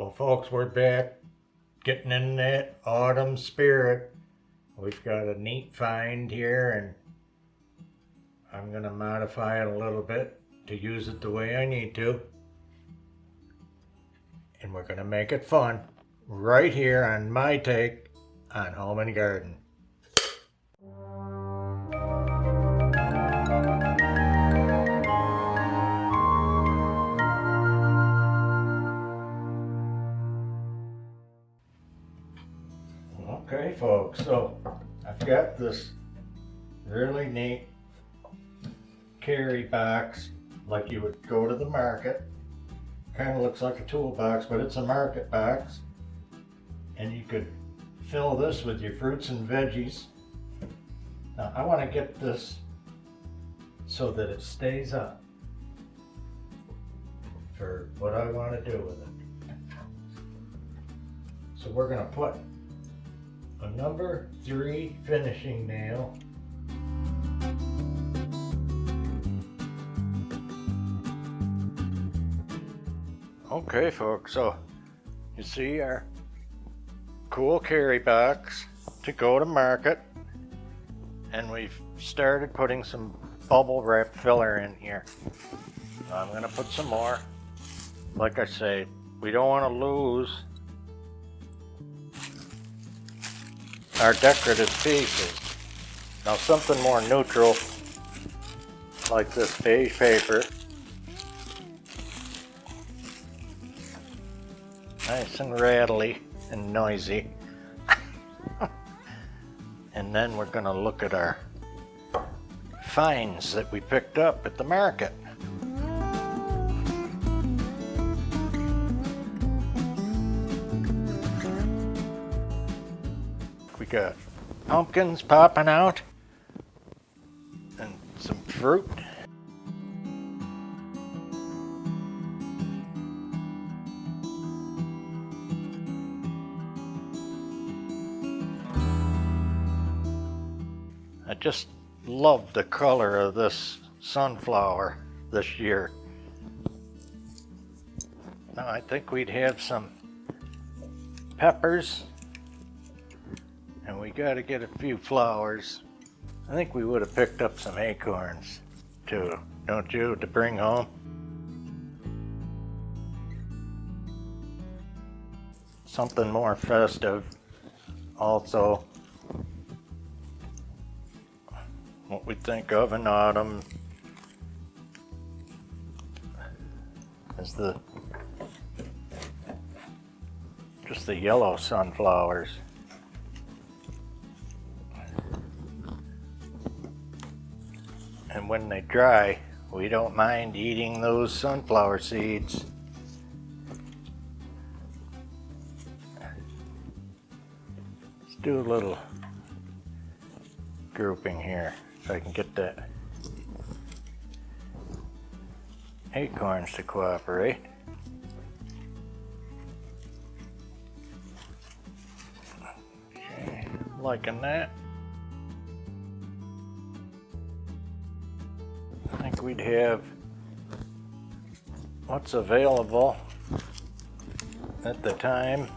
Well, folks, we're back getting in that autumn spirit. We've got a neat find here, and I'm going to modify it a little bit to use it the way I need to. And we're going to make it fun right here on my take on Home and Garden. Okay, folks, so I've got this really neat carry box like you would go to the market. Kind of looks like a toolbox, but it's a market box. And you could fill this with your fruits and veggies. Now I want to get this so that it stays up for what I want to do with it. So we're going to put a number 3 finishing nail Okay, folks, so you see our cool carry box to go to market, and we've started putting some bubble wrap filler in here. So I'm going to put some more. Like I say, we don't want to lose our decorative pieces. Now something more neutral like this beige paper, nice and rattly and noisy. And then we're going to look at our finds that we picked up at the market. We got pumpkins popping out and some fruit. I just love the color of this sunflower this year. Now I think we'd have some peppers, and we got to get a few flowers. I think we would have picked up some acorns too, don't you, to bring home? Something more festive also. What we think of in autumn is just the yellow sunflowers. And when they dry, we don't mind eating those sunflower seeds. Let's do a little grouping here so I can get that acorns to cooperate. Okay, liking that. I think we'd have what's available at the time.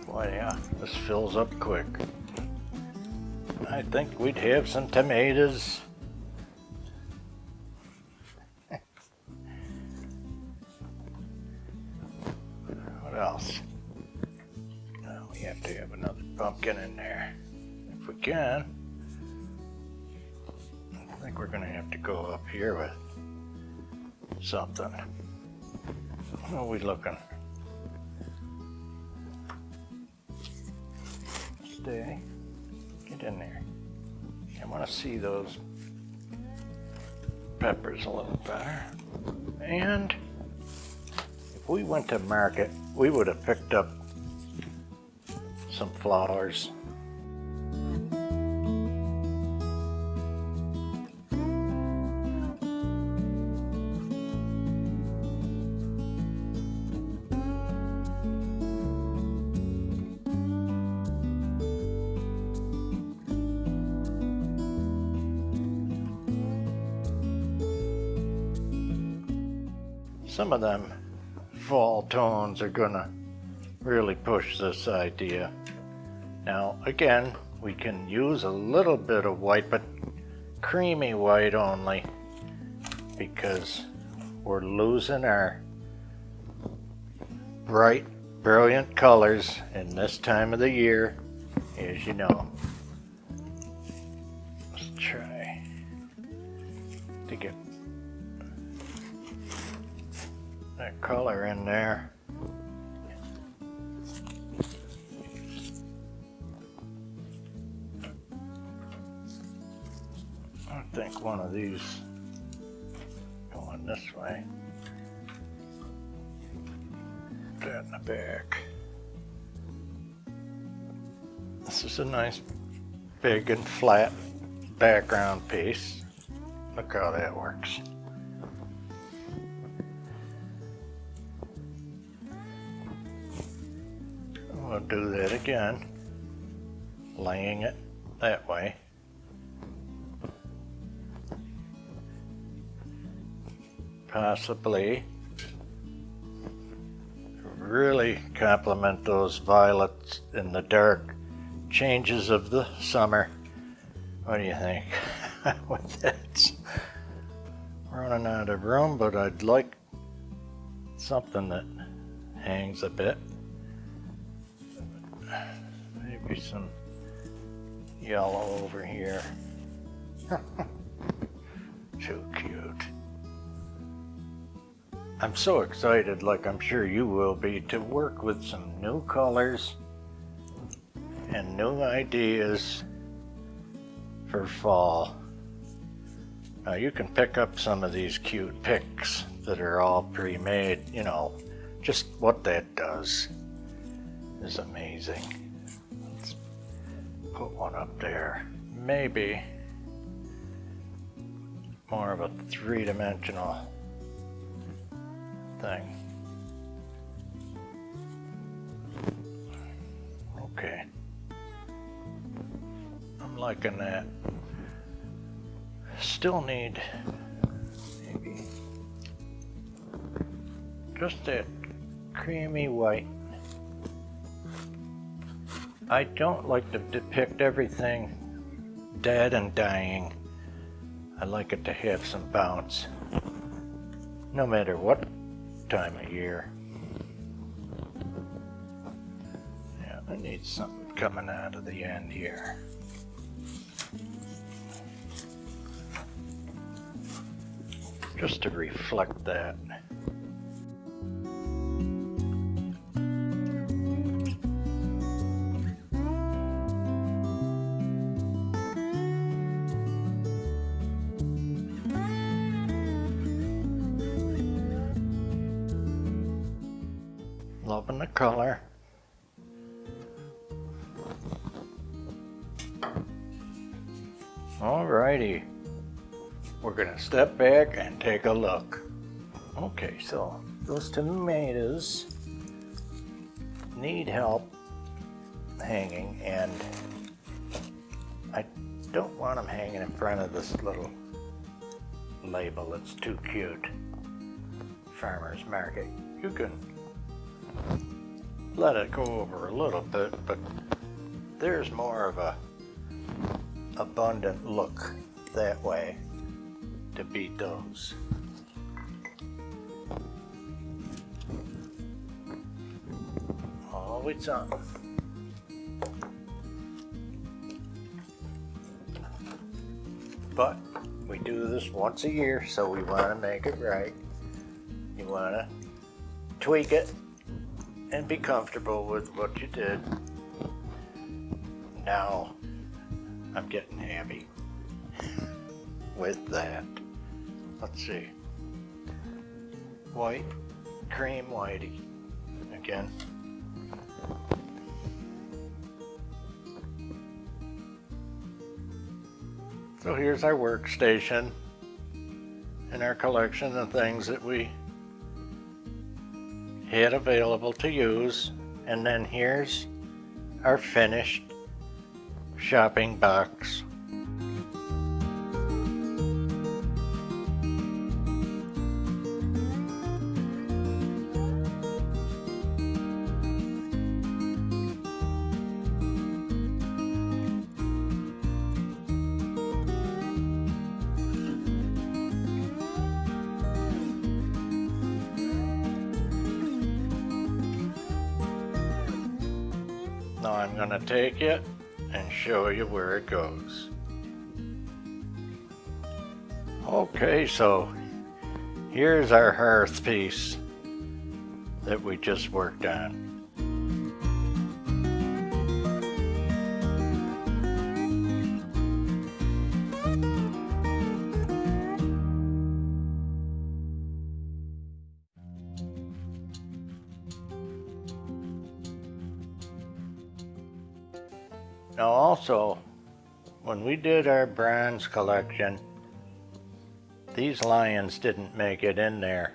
Boy, yeah, this fills up quick. I think we'd have some tomatoes. What else? Oh, we have to have another pumpkin in there. If we can. I think we're going to have to go up here with something. What are we looking? Stay. Get in there. I want to see those peppers a little better. And if we went to market, we would have picked up some flowers. some of them fall tones are gonna really push this idea. Now again, we can use a little bit of white, but creamy white only, because we're losing our bright, brilliant colors in this time of the year, as you know. Let's try to get that color in there. I think one of these going this way. That in the back. This is a nice big and flat background piece. Look how that works. We'll do that again, laying it that way. Possibly really complement those violets in the dark changes of the summer. What do you think? With that, running out of room, but I'd like something that hangs a bit. Maybe some yellow over here. Too cute. I'm so excited, like I'm sure you will be, to work with some new colors and new ideas for fall. Now you can pick up some of these cute picks that are all pre-made, you know, just what that does is amazing. Let's put one up there. Maybe more of a three-dimensional thing. Okay. I'm liking that. Still need maybe just that creamy white. I don't like to depict everything dead and dying. I like it to have some bounce, no matter what time of year. Yeah, I need something coming out of the end here. Just to reflect that. Loving the color. Alrighty, we're gonna step back and take a look. Okay, so those tomatoes need help hanging, and I don't want them hanging in front of this little label. It's too cute. Farmer's Market. You can let it go over a little bit, but there's more of a abundant look that way to beat those. Always something. But we do this once a year, so we want to make it right. You want to tweak it and be comfortable with what you did. Now I'm getting happy with that. Let's see. White, cream whitey again. So here's our workstation and our collection of things that we had available to use, and then here's our finished shopping box. I'm gonna take it and show you where it goes. Okay, so here's our hearth piece that we just worked on. Now also, when we did our bronze collection, these lions didn't make it in there.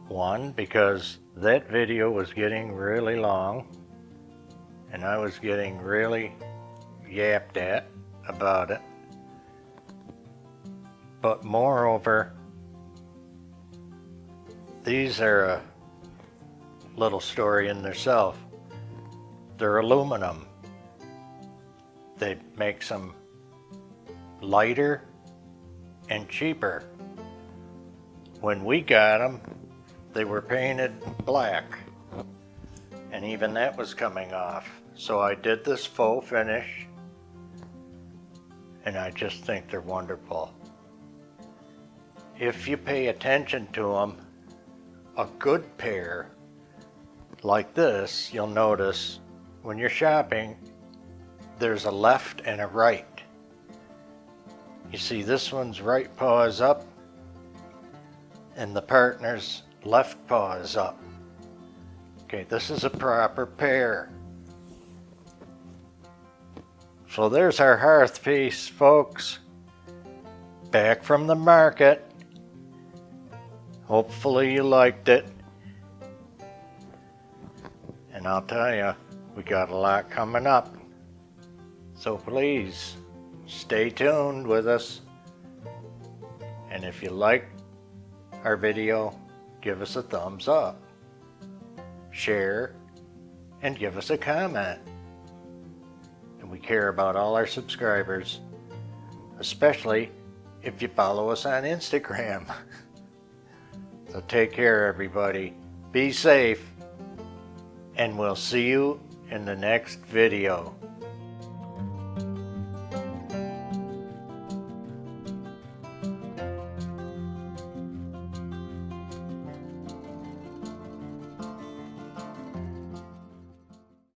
One, because that video was getting really long and I was getting really yapped at about it. But moreover, these are a little story in themselves. They're aluminum. They make them lighter and cheaper. When we got them, they were painted black, and even that was coming off. So I did this faux finish, and I just think they're wonderful. If you pay attention to them, a good pair like this, you'll notice when you're shopping, there's a left and a right. You see, this one's right paw is up and the partner's left paw is up. Okay, this is a proper pair. So there's our hearth piece, folks. Back from the market. Hopefully you liked it. And I'll tell you, we got a lot coming up. So please, stay tuned with us. And if you like our video, give us a thumbs up, share, and give us a comment. And we care about all our subscribers, especially if you follow us on Instagram. So take care, everybody. Be safe, and we'll see you in the next video.